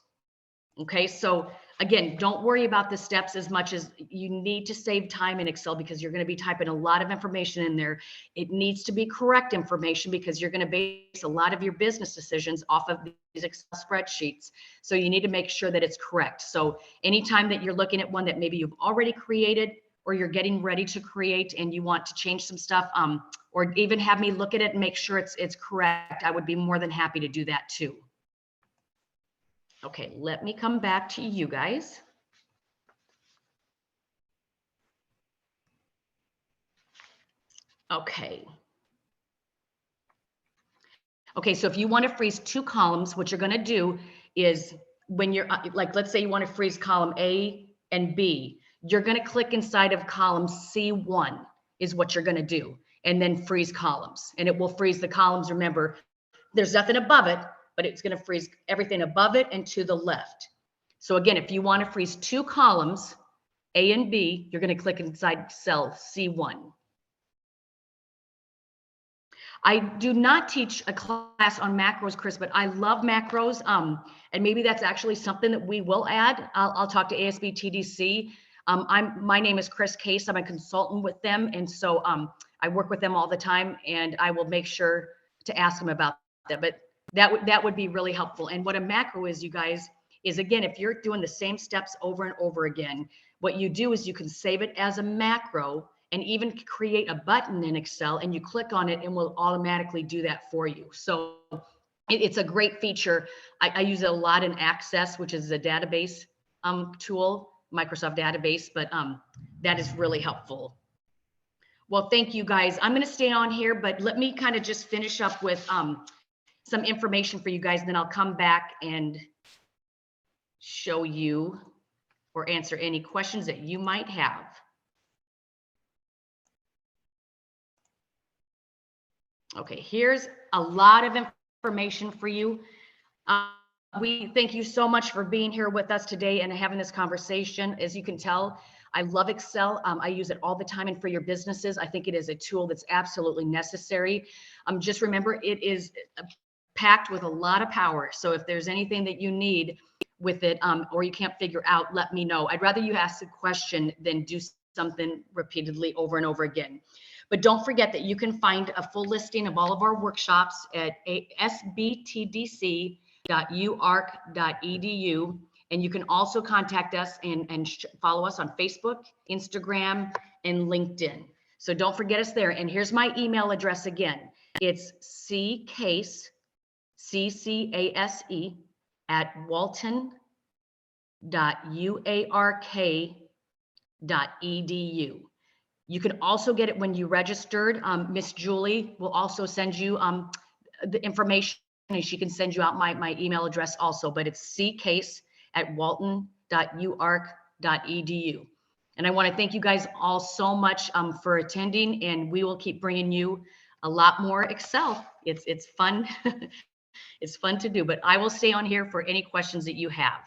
Okay, so again, don't worry about the steps as much as you need to save time in Excel because you're going to be typing a lot of information in there. It needs to be correct information because you're going to base a lot of your business decisions off of these Excel spreadsheets. So you need to make sure that it's correct. So anytime that you're looking at one that maybe you've already created or you're getting ready to create and you want to change some stuff, or even have me look at it and make sure it's correct, I would be more than happy to do that too. Okay, let me come back to you guys. Okay. Okay, so if you want to freeze 2 columns, what you're going to do is when you're like, let's say you want to freeze column A and B, you're going to click inside of column C1 is what you're going to do, and then freeze columns, and it will freeze the columns. Remember, there's nothing above it, but it's going to freeze everything above it and to the left. So again, if you want to freeze 2 columns, A and B, you're going to click inside cell C1. I do not teach a class on macros, Chris, but I love macros. And maybe that's actually something that we will add. I'll talk to ASB TDC. My name is Chris Case. I'm a consultant with them. And so I work with them all the time, and I will make sure to ask them about that. But that would be really helpful. And what a macro is, you guys, is again, if you're doing the same steps over and over again, what you do is you can save it as a macro and even create a button in Excel, and you click on it and will automatically do that for you. So it's a great feature. I use it a lot in Access, which is a database tool, Microsoft database, but that is really helpful. Well, thank you guys. I'm going to stay on here, but let me kind of just finish up with some information for you guys, and then I'll come back and show you or answer any questions that you might have. Okay, here's a lot of information for you. We thank you so much for being here with us today and having this conversation. As you can tell, I love Excel. I use it all the time, and for your businesses, I think it is a tool that's absolutely necessary. Just remember, it is packed with a lot of power. So if there's anything that you need with it, or you can't figure out, let me know. I'd rather you ask a question than do something repeatedly over and over again. But don't forget that you can find a full listing of all of our workshops at sbtdc.uark.edu. And you can also contact us and follow us on Facebook, Instagram, and LinkedIn. So don't forget us there. And here's my email address again. It's ccase, C-C-A-S-E, at walton.uark.edu. You can also get it when you registered. Miss Julie will also send you the information, and she can send you out my email address also, but it's ccase@walton.uark.edu. And I want to thank you guys all so much for attending, and we will keep bringing you a lot more Excel. It's fun. It's fun to do, but I will stay on here for any questions that you have.